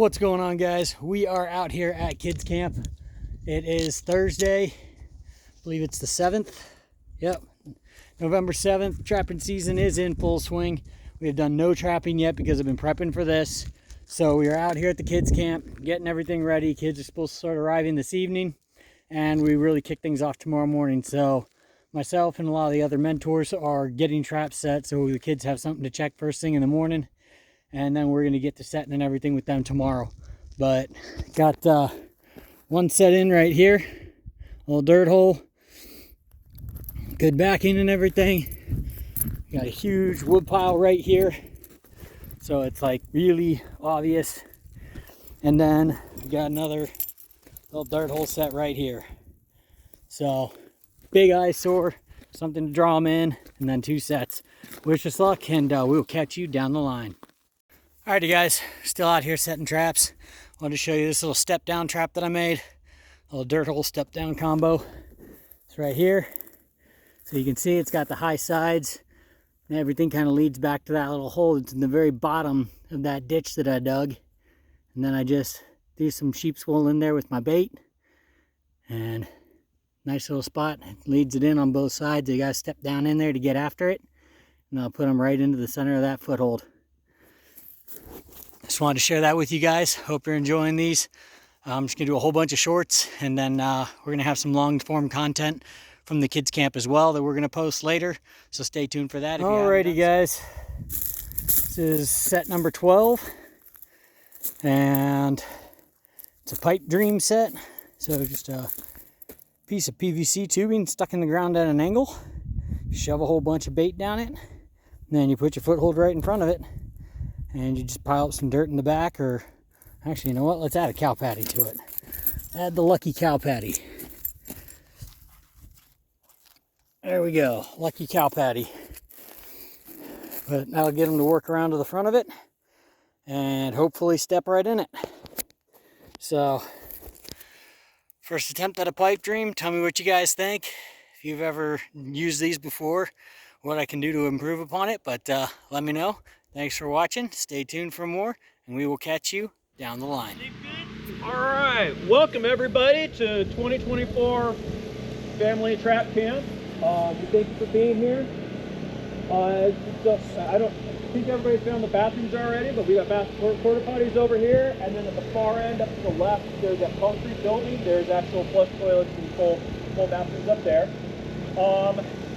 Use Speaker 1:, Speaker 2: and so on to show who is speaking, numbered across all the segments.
Speaker 1: What's going on, guys? We are out here at kids camp. It is Thursday, I believe it's the 7th. Yep, November 7th. Trapping season is in full swing. We have done no trapping yet because I've been prepping for this. So we are out here at the kids camp getting everything ready. Kids are supposed to start arriving this evening and we really kick things off tomorrow morning. So myself and a lot of the other mentors are getting traps set so the kids have something to check first thing in the morning. And then we're going to get to setting and everything with them tomorrow. But got one set in right here, a little dirt hole, good backing and everything. Got a huge wood pile right here, so it's like really obvious. And then we got another little dirt hole set right here. So big eyesore, something to draw them in, and then 2 sets. Wish us luck, and we'll catch you down the line. Alrighty guys, still out here setting traps. I wanted to show you this little step down trap that I made. A little dirt hole step down combo. It's right here. So you can see it's got the high sides and everything kind of leads back to that little hole. It's in the very bottom of that ditch that I dug. And then I just threw some sheep's wool in there with my bait. And nice little spot. It leads it in on both sides. You gotta step down in there to get after it. And I'll put them right into the center of that foothold. Just wanted to share that with you guys. Hope you're enjoying these. I'm just gonna do a whole bunch of shorts, and then we're gonna have some long form content from the kids camp as well that we're gonna post later. So stay tuned for that. Alrighty guys, this is set number 12, and it's a pipe dream set. So just a piece of PVC tubing stuck in the ground at an angle. Shove a whole bunch of bait down it, and then you put your foothold right in front of it. And you just pile up some dirt in the back, or actually, you know what? Let's add a cow patty to it. Add the lucky cow patty. There we go, lucky cow patty. But that'll get them to work around to the front of it and hopefully step right in it. So, first attempt at a pipe dream. Tell me what you guys think. If you've ever used these before, what I can do to improve upon it, but let me know. Thanks for watching. Stay tuned for more, and we will catch you down the line.
Speaker 2: All right, welcome everybody to 2024 Family Trap Camp. Thank you for being here. I don't think everybody's found the bathrooms already, but we got porta potties over here, and then at the far end up to the left, there's that concrete building. There's actual flush toilets and full bathrooms up there.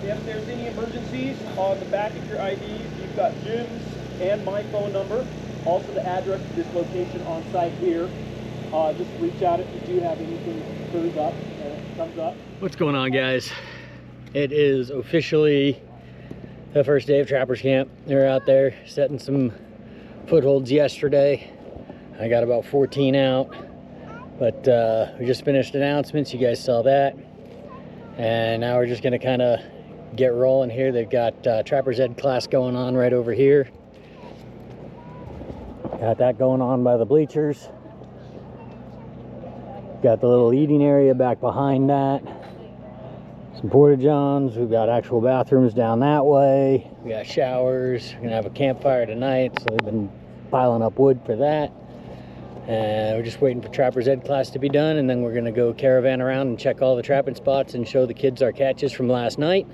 Speaker 2: If there's any emergencies, on the back of your IDs, you've got Jim's and my phone number, also the address to this location on site here. Just reach out if you do have anything that comes up.
Speaker 1: What's going on, guys? It is officially the first day of Trappers Camp. They're out there setting some footholds yesterday. I got about 14 out, but we just finished announcements. You guys saw that, and now we're just gonna kind of get rolling here. They've got Trappers Ed class going on right over here. Got that going on by the bleachers. Got the little eating area back behind that. Some porta johns. We've got actual bathrooms down that way. We got showers. We're gonna have a campfire tonight, so they've been piling up wood for that. And we're just waiting for Trappers Ed class to be done, and then we're gonna go caravan around and check all the trapping spots and show the kids our catches from last night.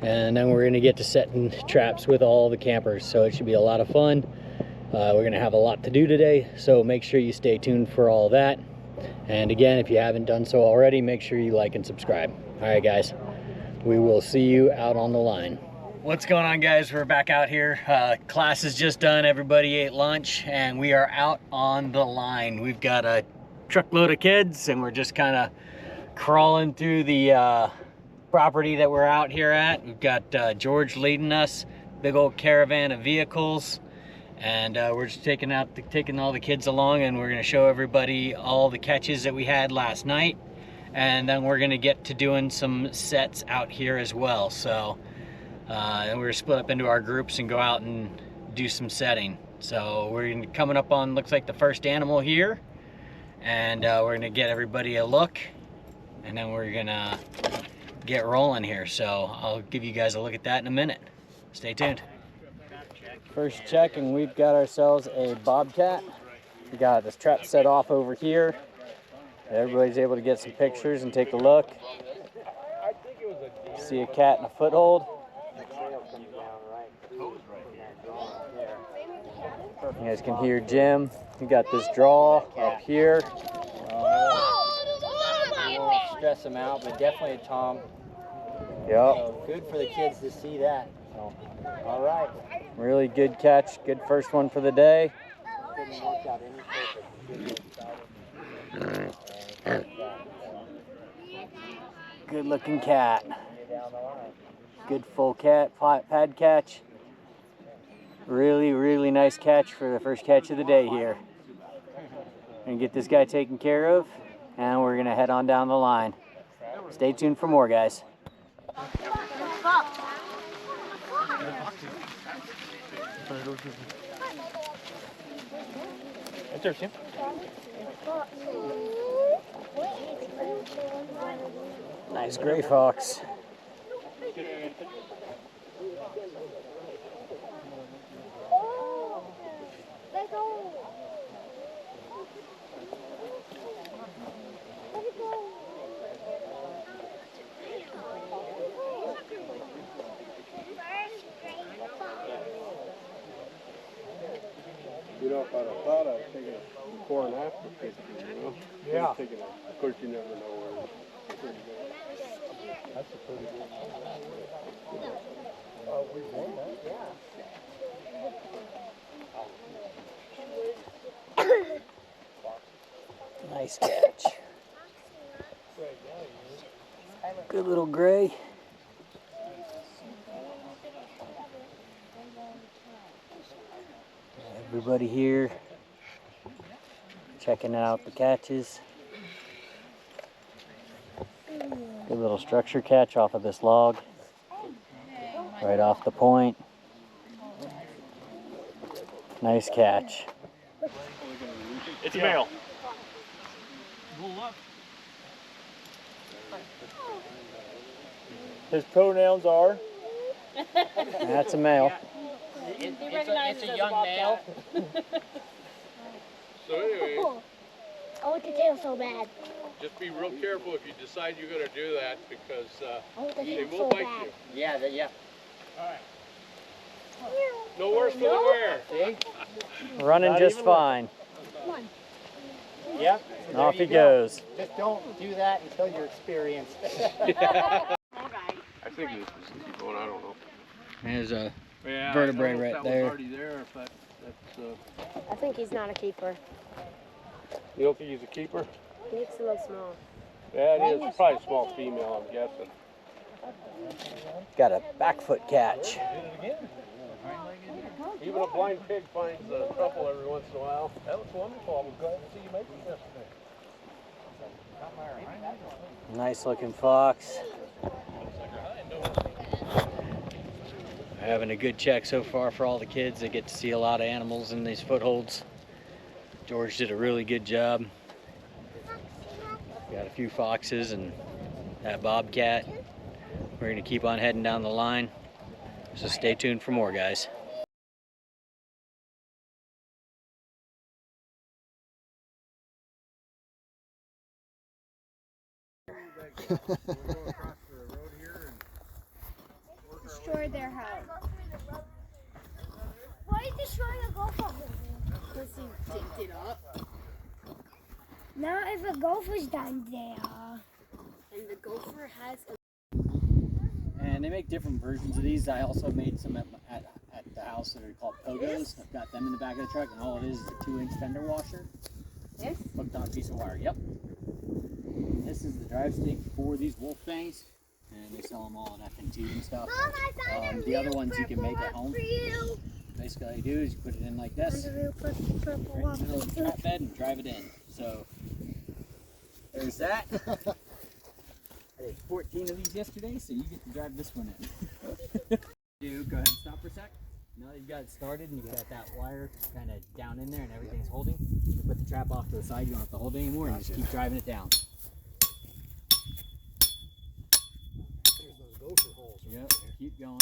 Speaker 1: And then we're gonna get to setting traps with all the campers, so it should be a lot of fun. We're gonna have a lot to do today, so make sure you stay tuned for all that. And again, if you haven't done so already, make sure you like and subscribe. All right, guys, we will see you out on the line. What's going on, guys? We're back out here. Class is just done. Everybody ate lunch, and we are out on the line. We've got a truckload of kids, and we're just kind of crawling through the property that we're out here at. We've got George leading us, big old caravan of vehicles. And we're just taking all the kids along, and we're going to show everybody all the catches that we had last night, and then we're going to get to doing some sets out here as well. So and we're split up into our groups and go out and do some setting. So we're coming up on, looks like, the first animal here, and we're going to get everybody a look, and then we're going to get rolling here. So I'll give you guys a look at that in a minute. Stay tuned. First check, and we've got ourselves a bobcat. We got this trap set off over here. Everybody's able to get some pictures and take a look. See a cat in a foothold. You guys can hear Jim. We got this draw up here.
Speaker 3: We won't stress them out, but definitely a tom.
Speaker 1: Yep.
Speaker 3: So good for the kids to see that. So, all right.
Speaker 1: Really good catch. Good first one for the day.
Speaker 3: Couldn't work out any perfect.
Speaker 1: Good looking cat. Good full cat pad catch. Really, really nice catch for the first catch of the day here. Gonna get this guy taken care of, and we're gonna head on down the line. Stay tuned for more, guys. Nice gray fox.
Speaker 4: You know, if I'd have thought I'd taken a before and after picture, you know?
Speaker 1: Yeah.
Speaker 4: Of course, you never know where. That's a pretty good one. Oh, we won that? Yeah.
Speaker 1: Nice catch. Good little gray. Everybody here checking out the catches. Good little structure catch off of this log. Right off the point. Nice catch.
Speaker 2: It's a male. His pronouns are?
Speaker 1: That's a male.
Speaker 3: It's a young male.
Speaker 4: So anyway,
Speaker 5: I want the tail so bad.
Speaker 4: just be real careful if you decide you're going to do that because
Speaker 5: I want the
Speaker 4: they
Speaker 5: tail
Speaker 4: will
Speaker 5: so
Speaker 4: bite
Speaker 5: bad.
Speaker 4: you.
Speaker 3: Yeah, yeah.
Speaker 4: No worse for the wear.
Speaker 3: See?
Speaker 1: Running
Speaker 2: Not
Speaker 1: just
Speaker 2: even
Speaker 1: fine.
Speaker 5: Come on.
Speaker 3: Yep. So
Speaker 1: Off
Speaker 3: there
Speaker 1: he
Speaker 3: you go.
Speaker 1: goes.
Speaker 3: Just don't do that until you're experienced.
Speaker 4: I think this is going, I don't know.
Speaker 1: There's a
Speaker 4: Yeah,
Speaker 1: vertebrae
Speaker 4: I don't know if
Speaker 1: right
Speaker 4: that
Speaker 1: there.
Speaker 4: was already there, if that's
Speaker 5: I think he's not a keeper.
Speaker 4: you don't think he's a keeper?
Speaker 5: He looks a little small.
Speaker 4: Yeah, it is. It's probably a small female, I'm guessing.
Speaker 1: Got a back foot catch.
Speaker 4: Even a blind pig finds a couple every once in a while. That was wonderful. I was glad to see you make it yesterday.
Speaker 1: Nice looking fox. Having a good check so far for all the kids. They get to see a lot of animals in these footholds. George did a really good job. Got a few foxes and that bobcat. We're gonna keep on heading down the line. So stay tuned for more, guys.
Speaker 5: Destroyed their house. Why are you destroying a golf ball? Because he picked it up. Now if a gopher's down there. And the gopher has a...
Speaker 1: And they make different versions of these. I also made some at the house that are called Pogos. I've got them in the back of the truck, and all it is a 2-inch fender washer.
Speaker 5: This?
Speaker 1: Hooked on a piece of wire. Yep. This is the drive stick for these wolf fangs, and they sell them all at FNT and stuff.
Speaker 5: Mom, I found
Speaker 1: The other ones you can make at home.
Speaker 5: for you.
Speaker 1: Basically, all you do is you put it in like this,
Speaker 5: There's a real purple
Speaker 1: right in the middle of the trap bed, and drive it in. So there's that. I did 14 of these yesterday, so you get to drive this one in. Go ahead and stop for a sec. Now that you've got it started and you've got that wire kind of down in there and everything's holding, you put the trap off to the side. You don't have to hold it anymore, and just keep driving it down.
Speaker 6: There's those gopher holes.
Speaker 1: Yep, keep going.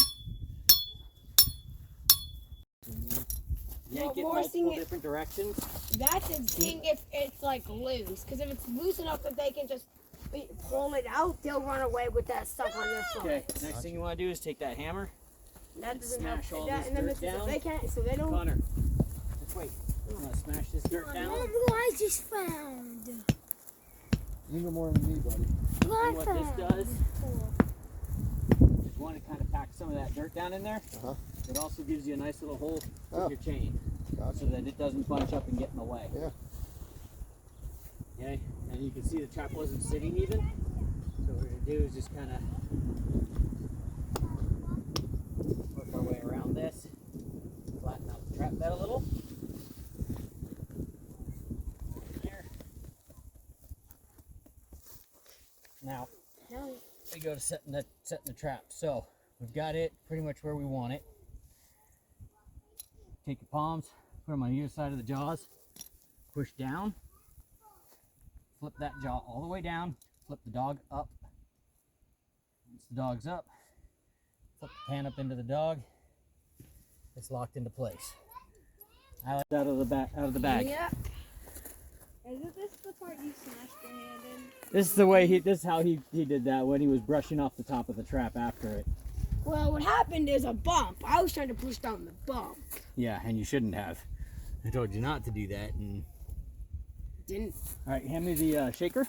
Speaker 1: yank it
Speaker 5: Well,
Speaker 1: multiple
Speaker 5: it-
Speaker 1: different directions.
Speaker 5: That's a thing if it's like loose, because if it's loose enough that they can just pull it out, they'll run away with that stuff on their foot.
Speaker 1: Okay, next thing you want to do is take that hammer.
Speaker 5: That doesn't
Speaker 1: Smash
Speaker 5: help.
Speaker 1: all
Speaker 5: That,
Speaker 1: this
Speaker 5: and then
Speaker 1: dirt
Speaker 5: it's just-
Speaker 1: down.
Speaker 5: they can't, so they don't.
Speaker 1: Connor, let's wait. You want to smash this dirt down?
Speaker 5: I just found.
Speaker 6: You know more than me, buddy.
Speaker 1: And what this does is you want to kind of pack some of that dirt down in there.
Speaker 6: Uh-huh.
Speaker 1: It also gives you a nice little hole
Speaker 6: Oh.
Speaker 1: with your chain
Speaker 6: Gotcha.
Speaker 1: so that it doesn't bunch up and get in the way.
Speaker 6: Yeah.
Speaker 1: Okay, and you can see the trap wasn't sitting even. So what we're going to do is just kind of work our way around this, flatten out the trap bed a little. Here. Now, we go to setting the trap. So we've got it pretty much where we want it. Take your palms, put them on either side of the jaws, push down, flip that jaw all the way down, flip the dog up. Once the dog's up, flip the pan up into the dog. It's locked into place. I like that out of the bag.
Speaker 5: Yeah. Isn't this the part you smashed your hand in?
Speaker 1: This is how he did that when he was brushing off the top of the trap after it.
Speaker 5: Well, what happened is a bump. I was trying to push down the bump.
Speaker 1: Yeah, and you shouldn't have. I told you not to do that. And
Speaker 5: Didn't.
Speaker 1: all right, hand me the shaker.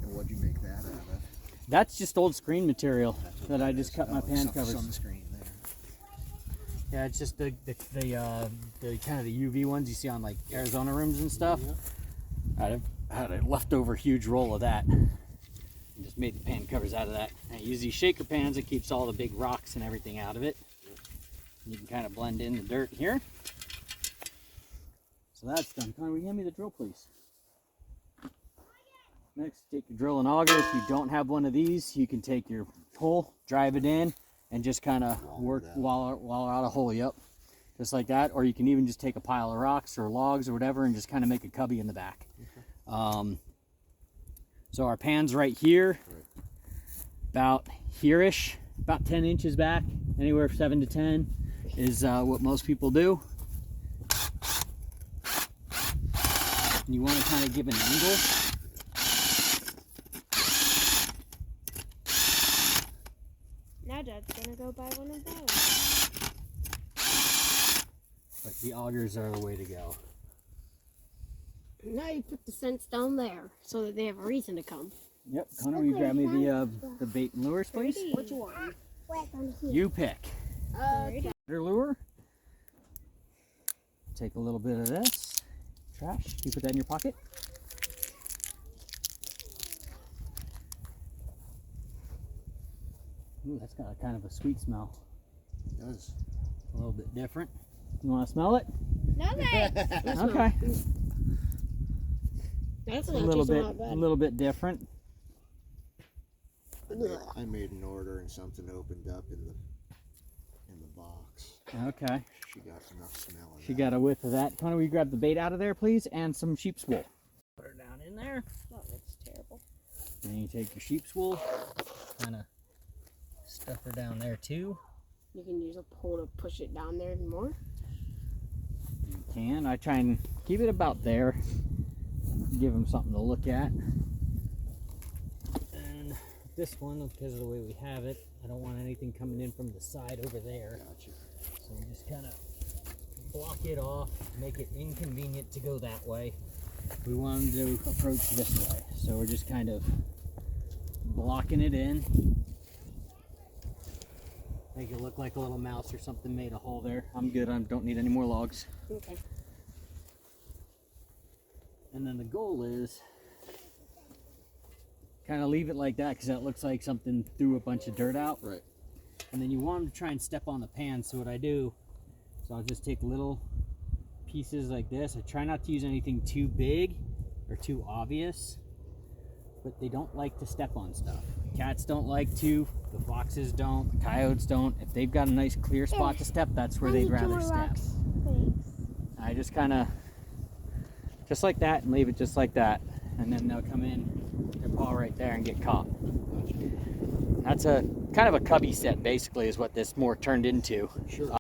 Speaker 6: And what'd you make that out of?
Speaker 1: That's just old screen material that I just cut my pan covers.
Speaker 6: Sunscreen there.
Speaker 1: Yeah, it's just the kind of the UV ones you see on like Arizona rooms and stuff. I had a leftover huge roll of that. And just made the pan covers out of that. I use these shaker pans. It keeps all the big rocks and everything out of it. You can kind of blend in the dirt here. So that's done. Connor, will you hand me the drill, please? Next, take your drill and auger. If you don't have one of these, you can take your hole, drive it in, and just kind of work wall out a hole. Yep, just like that. Or you can even just take a pile of rocks or logs or whatever and just kind of make a cubby in the back. So our pan's right here, about here-ish, about 10 inches back, anywhere 7 to 10 is what most people do. And you want to kind of give an angle.
Speaker 5: Now Dad's gonna go buy one of those.
Speaker 1: But the augers are the way to go.
Speaker 5: Now you put the scents down there so that they have a reason to come.
Speaker 1: Yep, Connor, will you grab me the bait and lures, please?
Speaker 5: Which one?
Speaker 1: You pick.
Speaker 5: Okay.
Speaker 1: Your lure. Take a little bit of this. Trash. You put that in your pocket. Ooh, that's got a kind of a sweet smell.
Speaker 6: It does.
Speaker 1: A little bit different. You want to smell it?
Speaker 5: No thanks.
Speaker 1: Okay.
Speaker 5: That's
Speaker 1: A
Speaker 5: not
Speaker 1: little
Speaker 5: too
Speaker 1: bit,
Speaker 5: not
Speaker 1: a
Speaker 5: bad.
Speaker 1: little bit different.
Speaker 6: I made an order and something opened up in the box.
Speaker 1: Okay.
Speaker 6: She got enough smell in
Speaker 1: She
Speaker 6: that.
Speaker 1: got a whiff of that. Connor, will you grab the bait out of there, please? And some sheep's wool. Put her down in there.
Speaker 5: Oh, that's terrible.
Speaker 1: And you take your sheep's wool, kind of stuff her down there too.
Speaker 5: You can use a pole to push it down there even more.
Speaker 1: You can. I try and keep it about there. Give them something to look at. And this one, because of the way we have it, I don't want anything coming in from the side over there.
Speaker 6: Gotcha.
Speaker 1: So we just kind of block it off, make it inconvenient to go that way. We want them to approach this way. So we're just kind of blocking it in. Make it look like a little mouse or something made a hole there. I'm good. I don't need any more logs.
Speaker 5: Okay.
Speaker 1: And then the goal is kind of leave it like that because that looks like something threw a bunch of dirt out.
Speaker 6: Right.
Speaker 1: And then you want them to try and step on the pan. So what I do is I'll just take little pieces like this. I try not to use anything too big or too obvious, but they don't like to step on stuff. Cats don't like to, the foxes don't, the coyotes don't. If they've got a nice clear spot to step, that's where they'd rather step. I just kind of, just like that, and leave it just like that. And then they'll come in, their paw right there and get caught. That's a kind of a cubby set, basically, is what this more turned into.
Speaker 6: Sure.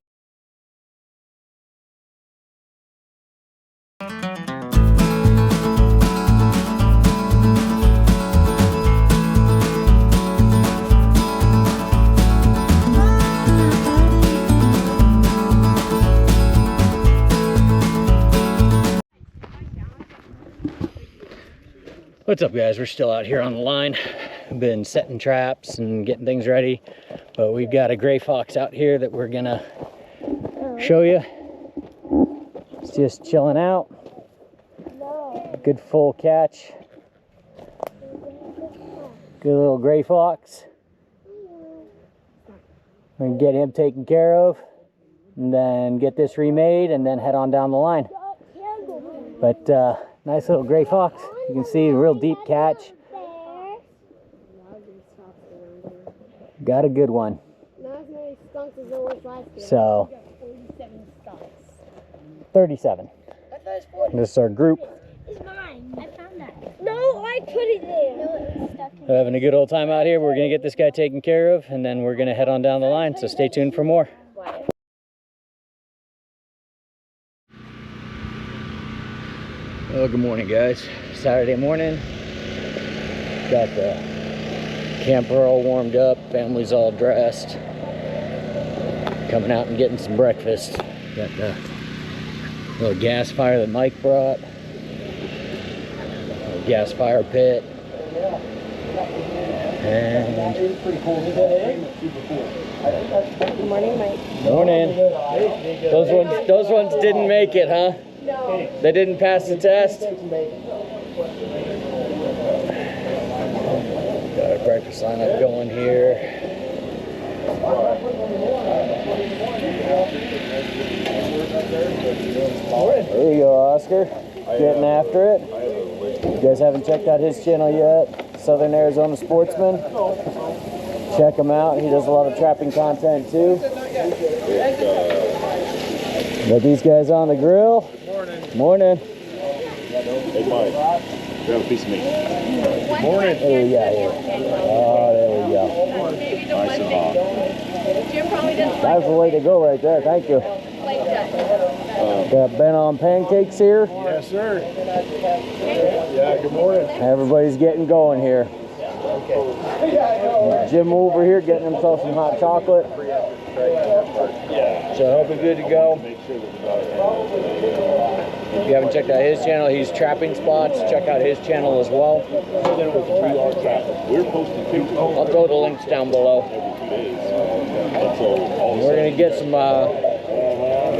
Speaker 1: What's up, guys? We're still out here on the line. Been setting traps and getting things ready, but we've got a gray fox out here that we're gonna show you. It's just chilling out. Good full catch. Good little gray fox. We're gonna get him taken care of and then get this remade and then head on down the line. But nice little gray fox. You can see a real deep catch. Got a good one. So 37. This is our group.
Speaker 5: It's mine. I found that. No, I put it there. No, it was stuck in.
Speaker 1: We're having a good old time out here. We're gonna get this guy taken care of and then we're gonna head on down the line. So stay tuned for more. Well, good morning, guys. Saturday morning. Got the camper all warmed up. Family's all dressed. Coming out and getting some breakfast. Got the little gas fire that Mike brought. Little gas fire pit. And
Speaker 5: Good morning, Mike.
Speaker 1: morning. Those ones didn't make it, huh?
Speaker 5: No.
Speaker 1: They didn't pass the test? Got our breakfast lineup going here. There you go, Oscar. Getting after it. You guys haven't checked out his channel yet, Southern Arizona Sportsman. Check him out. He does a lot of trapping content too. Got these guys on the grill. Morning.
Speaker 4: Hey, Mike. Grab a piece of meat.
Speaker 1: Morning. There we go. Oh, there we go.
Speaker 4: Nice and hot.
Speaker 1: That's the way to go right there. Thank you. Got Ben on pancakes here.
Speaker 4: Yes, sir. Yeah, good morning.
Speaker 1: Everybody's getting going here. Jim over here getting himself some hot chocolate. So I hope we're good to go. If you haven't checked out his channel, he's Trapping Spots. Check out his channel as well.
Speaker 4: We're posting pictures
Speaker 1: I'll throw the links down below.
Speaker 4: every 2 days. And so all of a
Speaker 1: We're
Speaker 4: sudden,
Speaker 1: gonna get some,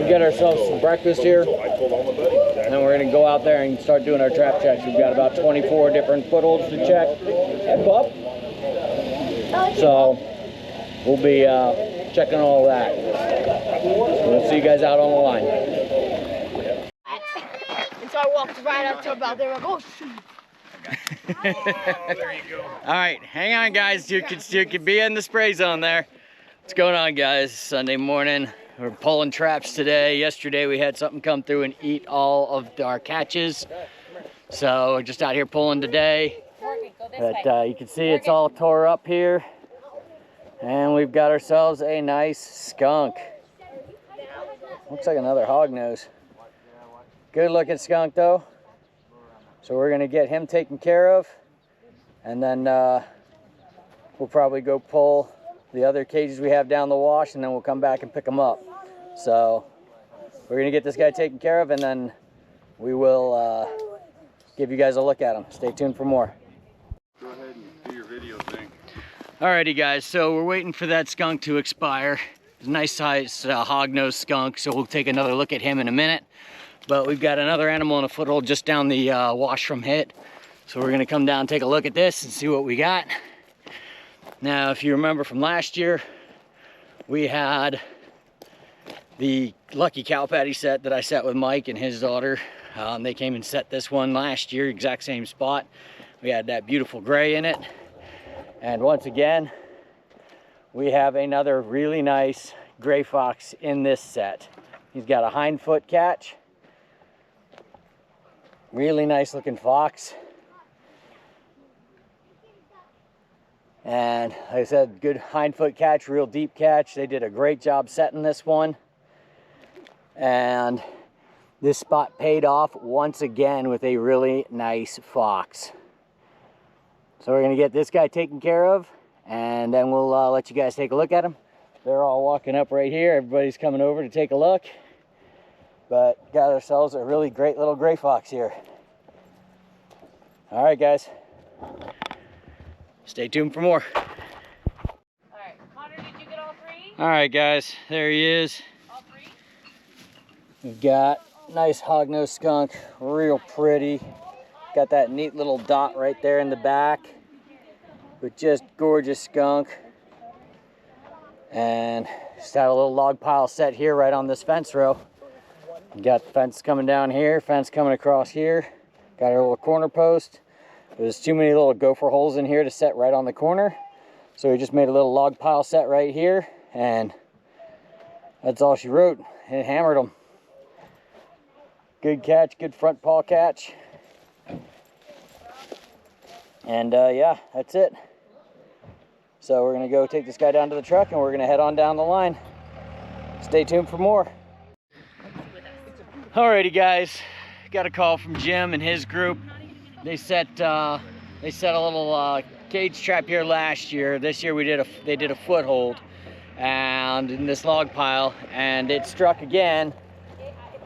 Speaker 1: get ourselves some breakfast here.
Speaker 4: I told all my buddies.
Speaker 1: And then we're gonna go out there and start doing our trap checks. We've got about 24 different footholds to check. Hey, Pup. So we'll be checking all that. We'll see you guys out on the line.
Speaker 5: And so I walked right up to about there. Like, oh shoot.
Speaker 1: All right, hang on, guys. You can be in the spray zone there. What's going on, guys? Sunday morning. We're pulling traps today. Yesterday we had something come through and eat all of our catches. So we're just out here pulling today. But you can see it's all tore up here. And we've got ourselves a nice skunk. Looks like another hognose. Good looking skunk though. So we're gonna get him taken care of. And then we'll probably go pull the other cages we have down the wash and then we'll come back and pick them up. So we're gonna get this guy taken care of and then we will give you guys a look at him. Stay tuned for more.
Speaker 4: Go ahead and do your video thing.
Speaker 1: Alrighty guys, so we're waiting for that skunk to expire. It's a nice size hognose skunk, so we'll take another look at him in a minute. But we've got another animal in a foothold just down the wash from hit. So we're gonna come down and take a look at this and see what we got. Now, if you remember from last year, we had the Lucky Cow Patty set that I set with Mike and his daughter. They came and set this one last year, exact same spot. We had that beautiful gray in it. And once again, we have another really nice gray fox in this set. He's got a hind foot catch. Really nice looking fox. And like I said, good hind foot catch, real deep catch. They did a great job setting this one. And this spot paid off once again with a really nice fox. So we're gonna get this guy taken care of and then we'll let you guys take a look at him. They're all walking up right here. Everybody's coming over to take a look. But got ourselves a really great little gray fox here. All right, guys. Stay tuned for more.
Speaker 7: Alright, Connor, did you get all three?
Speaker 1: All right, guys, there he is.
Speaker 7: All three?
Speaker 1: We've got nice hognose skunk, real pretty. Got that neat little dot right there in the back, but just gorgeous skunk. And just had a little log pile set here right on this fence row. Got the fence coming down here, fence coming across here. Got our little corner post. There's too many little gopher holes in here to set right on the corner. So we just made a little log pile set right here, and that's all she wrote. It hammered them. Good catch, good front paw catch. And yeah, that's it. So we're gonna go take this guy down to the truck and we're gonna head on down the line. Stay tuned for more. Alrighty guys, got a call from Jim and his group. They set a little cage trap here last year. This year they did a foothold and in this log pile, and it struck again.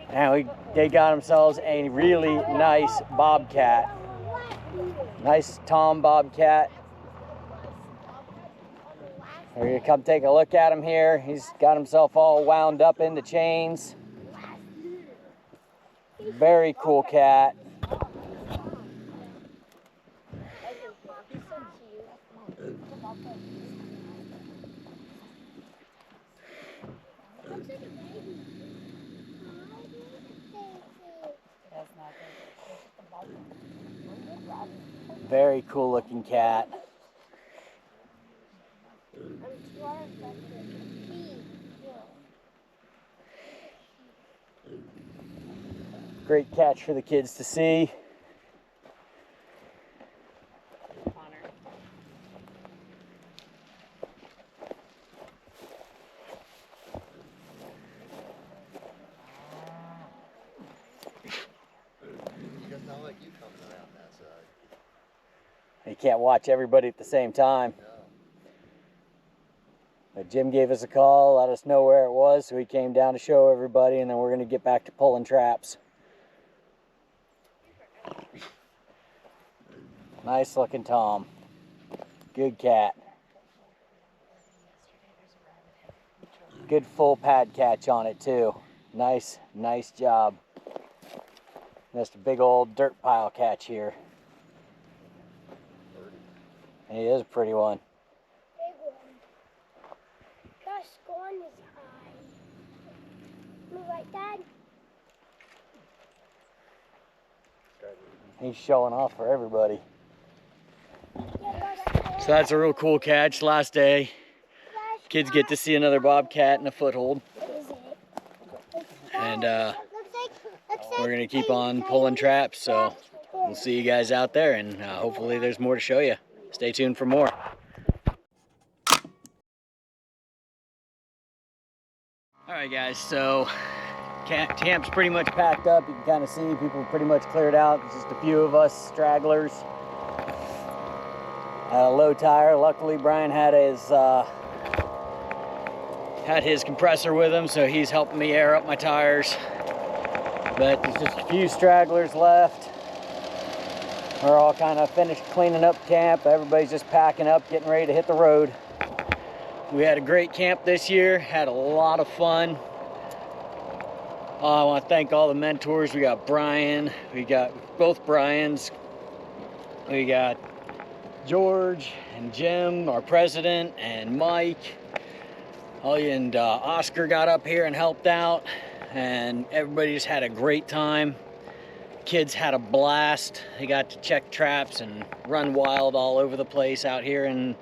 Speaker 1: And they got themselves a really nice bobcat. Nice tom bobcat. We're gonna come take a look at him here. He's got himself all wound up in the chains. Very cool cat. Very cool looking cat. Great catch for the kids to see. You can't watch everybody at the same time. But Jim gave us a call, let us know where it was, so he came down to show everybody, and then we're going to get back to pulling traps. Nice looking tom. Good cat. Good full pad catch on it too. Nice job. Just a big old dirt pile catch here. And he is a pretty one.
Speaker 5: Big one. Gosh, go on his eye. Move like that.
Speaker 1: He's showing off for everybody. So that's a real cool catch. Last day, kids get to see another bobcat in a foothold. And we're gonna keep on pulling traps, so we'll see you guys out there, and hopefully there's more to show you. Stay tuned for more. Alright guys, so camp's pretty much packed up. You can kind of see people pretty much cleared out. It's just a few of us stragglers. Low tire. Luckily Brian had his compressor with him, so he's helping me air up my tires. But there's just a few stragglers left. We're all kind of finished cleaning up camp. Everybody's just packing up, getting ready to hit the road. We had a great camp this year, had a lot of fun. I want to thank all the mentors. We got Brian, we got both Brians, we got George and Jim, our president, and Mike. And Oscar got up here and helped out, and everybody just had a great time. Kids had a blast. They got to check traps and run wild all over the place out here, and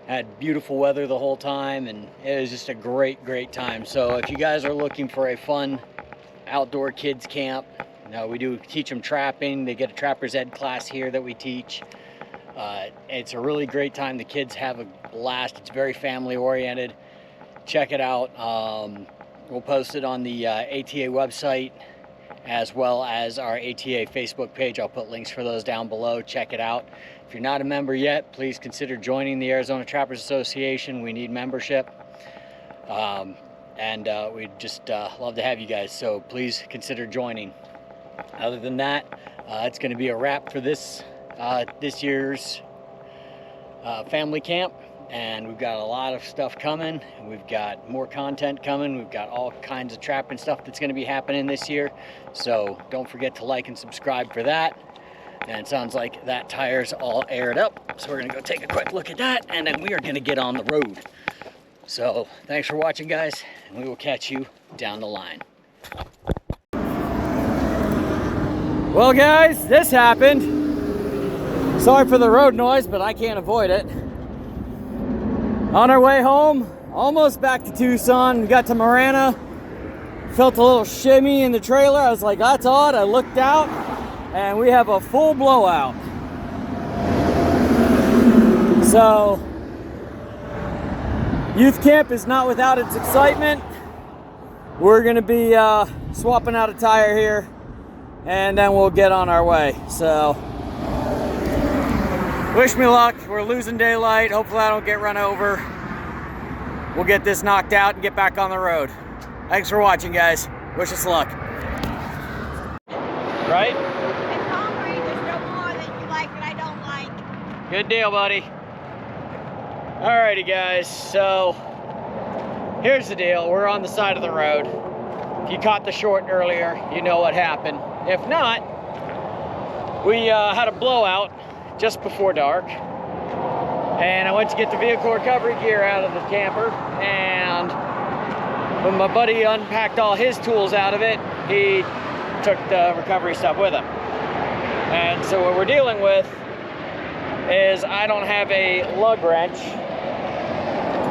Speaker 1: had beautiful weather the whole time, and it was just a great time. So if you guys are looking for a fun outdoor kids camp, we do teach them trapping. They get a trapper's ed class here that we teach. It's a really great time. The kids have a blast. It's very family oriented. Check it out. We'll post it on the ATA website, as well as our ATA Facebook page. I'll put links for those down below. Check it out. If you're not a member yet, please consider joining the Arizona Trappers Association. We need membership. We'd just love to have you guys, so please consider joining. Other than that, it's going to be a wrap for this this year's family camp, and we've got a lot of stuff coming. We've got more content coming. We've got all kinds of trapping stuff that's going to be happening this year, so don't forget to like and subscribe for that. And it sounds like that tire's all aired up, so we're going to go take a quick look at that, and then we are going to get on the road. So thanks for watching, guys, and we will catch you down the line. Well, guys, this happened. Sorry for the road noise, but I can't avoid it. On our way home, almost back to Tucson, we got to Marana, felt a little shimmy in the trailer. I was like, that's odd. I looked out, and we have a full blowout. So, youth camp is not without its excitement. We're gonna be swapping out a tire here, and then we'll get on our way. So, wish me luck. We're losing daylight. Hopefully I don't get run over. We'll get this knocked out and get back on the road. Thanks for watching, guys. Wish us luck. Right?
Speaker 5: It's hungry. There's no more that you like that I don't like.
Speaker 1: Good deal, buddy. Alrighty, guys. So, here's the deal. We're on the side of the road. If you caught the short earlier, you know what happened. If not, we had a blowout just before dark, and I went to get the vehicle recovery gear out of the camper, and when my buddy unpacked all his tools out of it, he took the recovery stuff with him. And so what we're dealing with is I don't have a lug wrench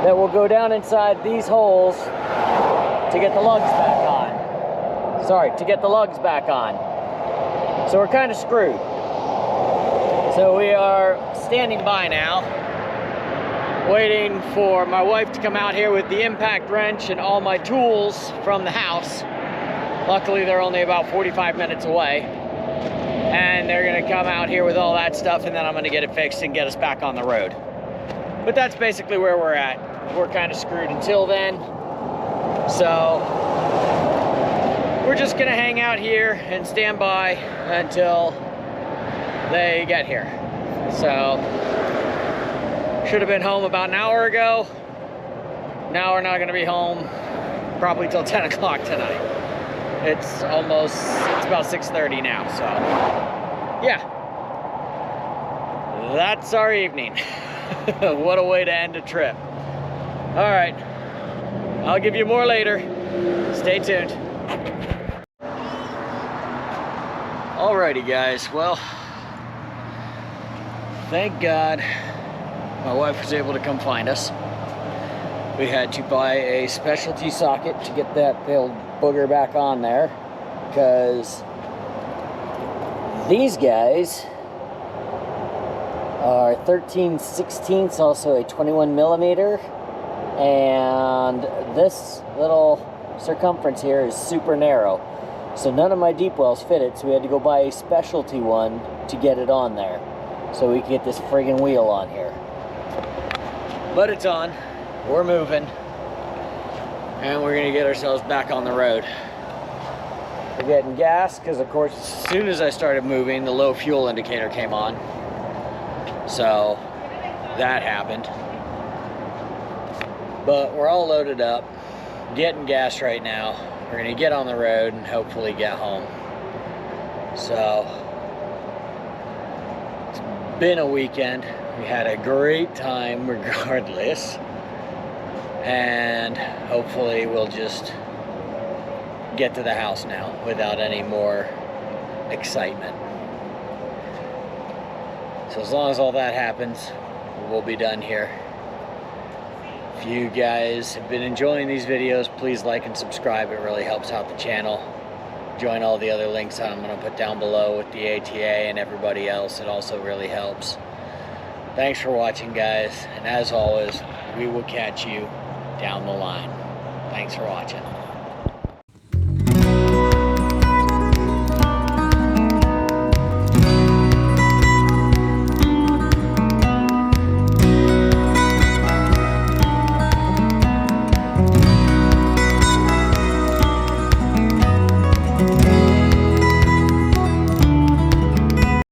Speaker 1: that will go down inside these holes to get the lugs back on. Sorry, to get the lugs back on. So we're kind of screwed. So we are standing by now, waiting for my wife to come out here with the impact wrench and all my tools from the house. Luckily, they're only about 45 minutes away. And they're gonna come out here with all that stuff, and then I'm gonna get it fixed and get us back on the road. But that's basically where we're at. We're kind of screwed until then. So, we're just gonna hang out here and stand by until they get here. So, should have been home about an hour ago. Now we're not gonna be home probably till 10 o'clock tonight. It's about 6:30 now, so yeah. That's our evening. What a way to end a trip. All right, I'll give you more later. Stay tuned. Alrighty, guys, well, thank God my wife was able to come find us. We had to buy a specialty socket to get that old booger back on there, because these guys are 13/16, also a 21 millimeter, and this little circumference here is super narrow. So none of my deep wells fit it, so we had to go buy a specialty one to get it on there, so we can get this friggin' wheel on here. But it's on, we're moving, and we're gonna get ourselves back on the road. We're getting gas, because of course, as soon as I started moving, the low fuel indicator came on. So, that happened. But we're all loaded up, getting gas right now. We're gonna get on the road and hopefully get home. So, it's been a weekend. We had a great time regardless. And hopefully we'll just get to the house now without any more excitement. So as long as all that happens, we'll be done here. If you guys have been enjoying these videos, please like and subscribe. It really helps out the channel. Join all the other links I'm going to put down below with the ATA and everybody else. It also really helps. Thanks for watching, guys. And as always, we will catch you down the line. Thanks for watching.